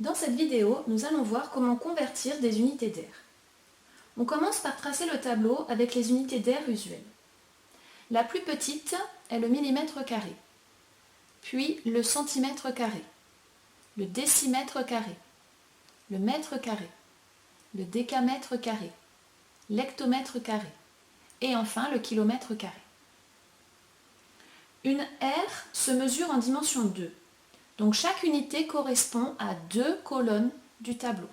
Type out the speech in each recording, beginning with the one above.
Dans cette vidéo, nous allons voir comment convertir des unités d'air. On commence par tracer le tableau avec les unités d'air usuelles. La plus petite est le millimètre carré, puis le centimètre carré, le décimètre carré, le mètre carré, le décamètre carré, l'hectomètre carré et enfin le kilomètre carré. Une aire se mesure en dimension 2. Donc chaque unité correspond à 2 colonnes du tableau.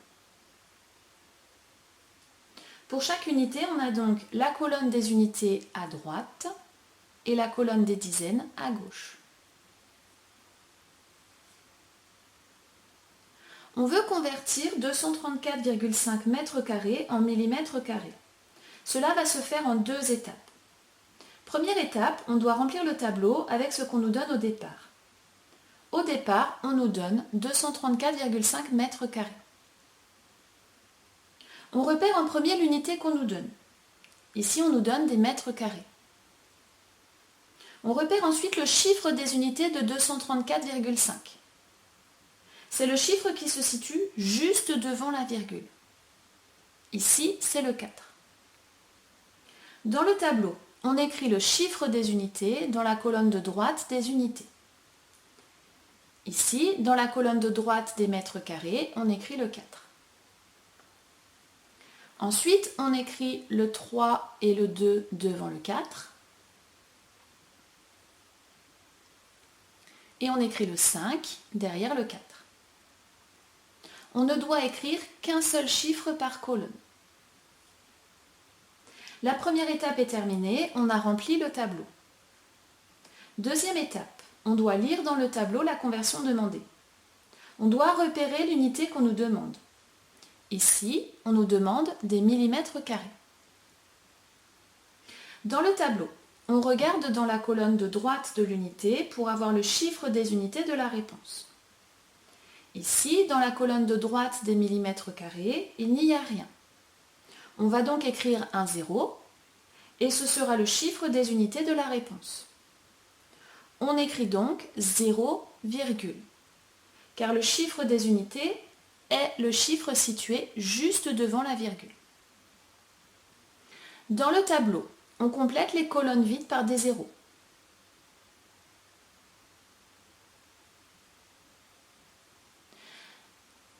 Pour chaque unité, on a donc la colonne des unités à droite et la colonne des dizaines à gauche. On veut convertir 234,5 mètres carrés en millimètres carrés. Cela va se faire en 2 étapes. Première étape, on doit remplir le tableau avec ce qu'on nous donne au départ. Au départ, on nous donne 234,5 mètres carrés. On repère en premier l'unité qu'on nous donne. Ici, on nous donne des mètres carrés. On repère ensuite le chiffre des unités de 234,5. C'est le chiffre qui se situe juste devant la virgule. Ici, c'est le 4. Dans le tableau, on écrit le chiffre des unités dans la colonne de droite des unités. Ici, dans la colonne de droite des mètres carrés, on écrit le 4. Ensuite, on écrit le 3 et le 2 devant le 4. Et on écrit le 5 derrière le 4. On ne doit écrire qu'un seul chiffre par colonne. La première étape est terminée, on a rempli le tableau. Deuxième étape, on doit lire dans le tableau la conversion demandée. On doit repérer l'unité qu'on nous demande. Ici, on nous demande des millimètres carrés. Dans le tableau, on regarde dans la colonne de droite de l'unité pour avoir le chiffre des unités de la réponse. Ici, dans la colonne de droite des millimètres carrés, il n'y a rien. On va donc écrire un 0 et ce sera le chiffre des unités de la réponse. On écrit donc 0, car le chiffre des unités est le chiffre situé juste devant la virgule. Dans le tableau, on complète les colonnes vides par des zéros.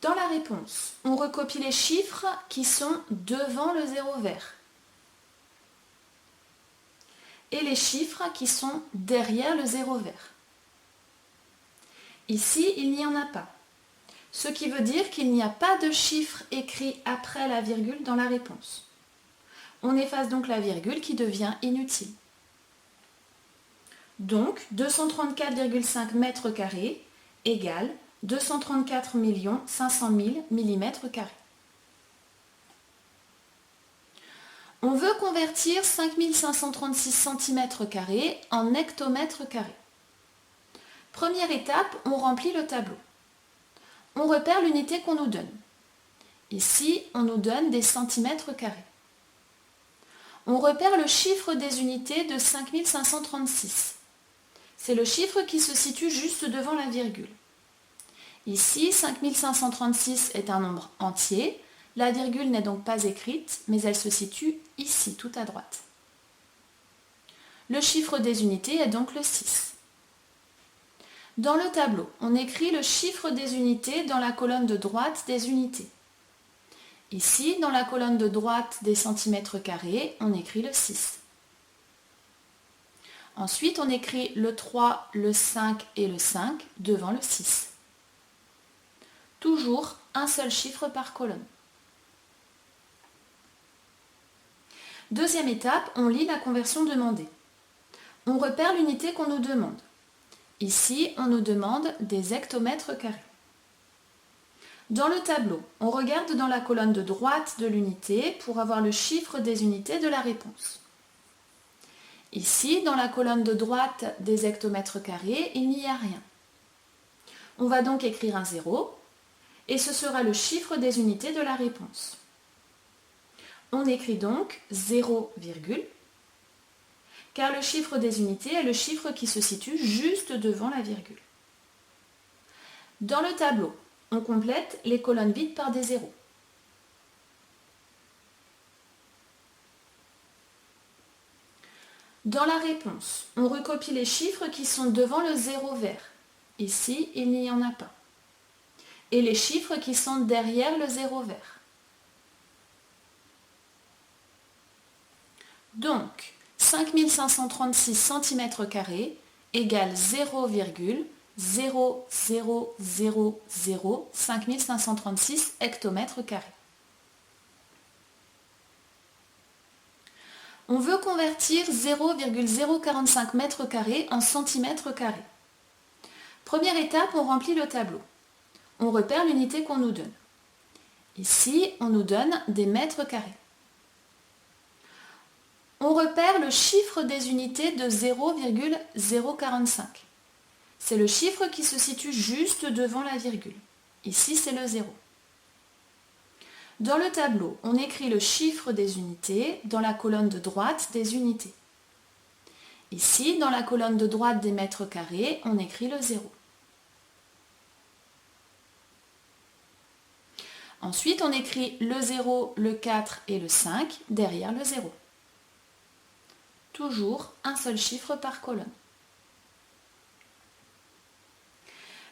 Dans la réponse, on recopie les chiffres qui sont devant le 0 vert et les chiffres qui sont derrière le 0 vert. Ici, il n'y en a pas, ce qui veut dire qu'il n'y a pas de chiffre écrit après la virgule dans la réponse. On efface donc la virgule qui devient inutile. Donc, 234,5 mètres carrés égale 234 500 000 millimètres carrés. On veut convertir 5536 cm carrés en hectomètres carrés. Première étape, on remplit le tableau. On repère l'unité qu'on nous donne. Ici, on nous donne des centimètres carrés. On repère le chiffre des unités de 5536. C'est le chiffre qui se situe juste devant la virgule. Ici, 5536 est un nombre entier. La virgule n'est donc pas écrite, mais elle se situe ici, tout à droite. Le chiffre des unités est donc le 6. Dans le tableau, on écrit le chiffre des unités dans la colonne de droite des unités. Ici, dans la colonne de droite des centimètres carrés, on écrit le 6. Ensuite, on écrit le 3, le 5 et le 5 devant le 6. Toujours un seul chiffre par colonne. Deuxième étape, on lit la conversion demandée. On repère l'unité qu'on nous demande. Ici, on nous demande des hectomètres carrés. Dans le tableau, on regarde dans la colonne de droite de l'unité pour avoir le chiffre des unités de la réponse. Ici, dans la colonne de droite des hectomètres carrés, il n'y a rien. On va donc écrire un 0 et ce sera le chiffre des unités de la réponse. On écrit donc 0, car le chiffre des unités est le chiffre qui se situe juste devant la virgule. Dans le tableau, On complète les colonnes vides par des zéros. Dans la réponse, on recopie les chiffres qui sont devant le zéro vert. Ici, il n'y en a pas. Et les chiffres qui sont derrière le zéro vert. Donc, 5536 cm² égale 0,000005536 hectomètres². On veut convertir 0,045 m² en cm². Première étape, on remplit le tableau. On repère l'unité qu'on nous donne. Ici, on nous donne des mètres carrés. On repère le chiffre des unités de 0,045. C'est le chiffre qui se situe juste devant la virgule. Ici, c'est le 0. Dans le tableau, on écrit le chiffre des unités dans la colonne de droite des unités. Ici, dans la colonne de droite des mètres carrés, on écrit le 0. Ensuite, on écrit le 0, le 4 et le 5 derrière le 0. Toujours un seul chiffre par colonne.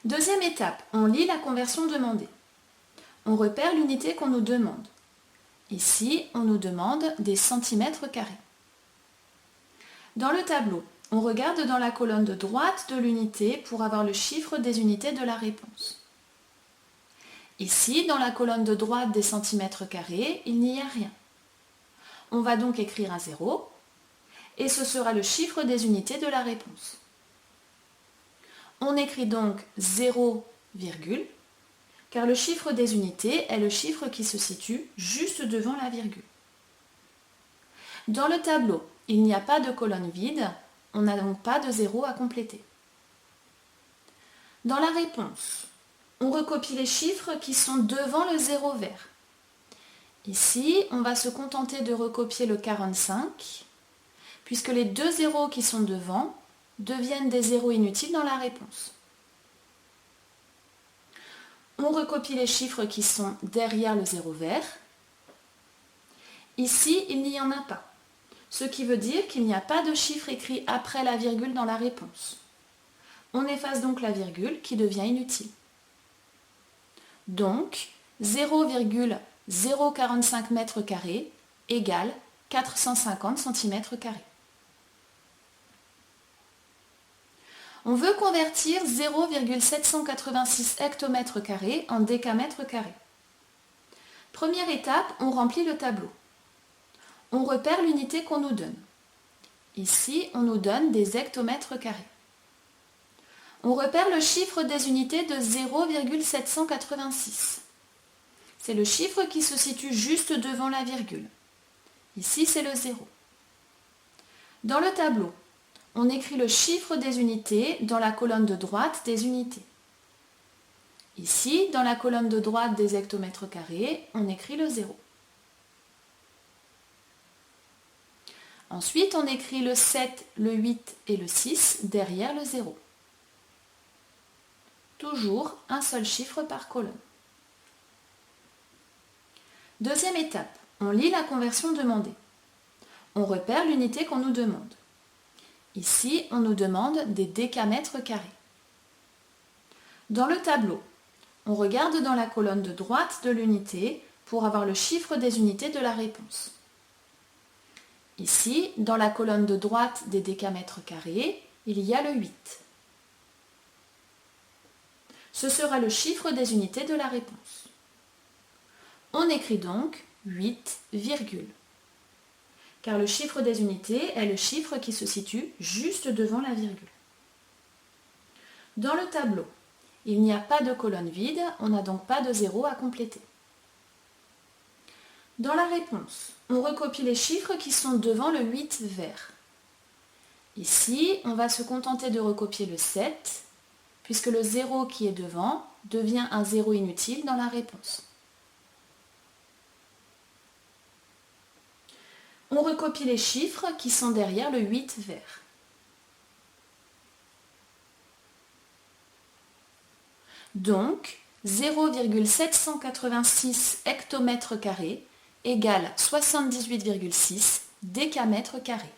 Deuxième étape, on lit la conversion demandée. On repère l'unité qu'on nous demande. Ici, on nous demande des centimètres carrés. Dans le tableau, on regarde dans la colonne de droite de l'unité pour avoir le chiffre des unités de la réponse. Ici, dans la colonne de droite des centimètres carrés, il n'y a rien. On va donc écrire un 0 et ce sera le chiffre des unités de la réponse. On écrit donc 0, car le chiffre des unités est le chiffre qui se situe juste devant la virgule. Dans le tableau, il n'y a pas de colonne vide, on n'a donc pas de 0 à compléter. Dans la réponse, on recopie les chiffres qui sont devant le 0 vert. Ici, on va se contenter de recopier le 45, puisque les deux zéros qui sont devant deviennent des zéros inutiles dans la réponse. On recopie les chiffres qui sont derrière le 0 vert. Ici, il n'y en a pas, ce qui veut dire qu'il n'y a pas de chiffre écrit après la virgule dans la réponse. On efface donc la virgule qui devient inutile. Donc, 0,045 m² égale 450 cm². On veut convertir 0,786 hectomètres² en décamètres². Première étape, on remplit le tableau. On repère l'unité qu'on nous donne. Ici, on nous donne des hectomètres². On repère le chiffre des unités de 0,786. C'est le chiffre qui se situe juste devant la virgule. Ici, c'est le 0. Dans le tableau, on écrit le chiffre des unités dans la colonne de droite des unités. Ici, dans la colonne de droite des hectomètres², on écrit le 0. Ensuite, on écrit le 7, le 8 et le 6 derrière le 0. Toujours un seul chiffre par colonne. Deuxième étape, on lit la conversion demandée. On repère l'unité qu'on nous demande. Ici, on nous demande des décamètres². Dans le tableau, on regarde dans la colonne de droite de l'unité pour avoir le chiffre des unités de la réponse. Ici, dans la colonne de droite des décamètres², il y a le 8. Ce sera le chiffre des unités de la réponse. On écrit donc 8, car le chiffre des unités est le chiffre qui se situe juste devant la virgule. Dans le tableau, il n'y a pas de colonne vide, on n'a donc pas de 0 à compléter. Dans la réponse, on recopie les chiffres qui sont devant le 8 vert. Ici, on va se contenter de recopier le 7, puisque le 0 qui est devant devient un 0 inutile dans la réponse. On recopie les chiffres qui sont derrière le 8 vert. Donc, 0,786 hectomètres carrés égale 78,6 décamètres carrés.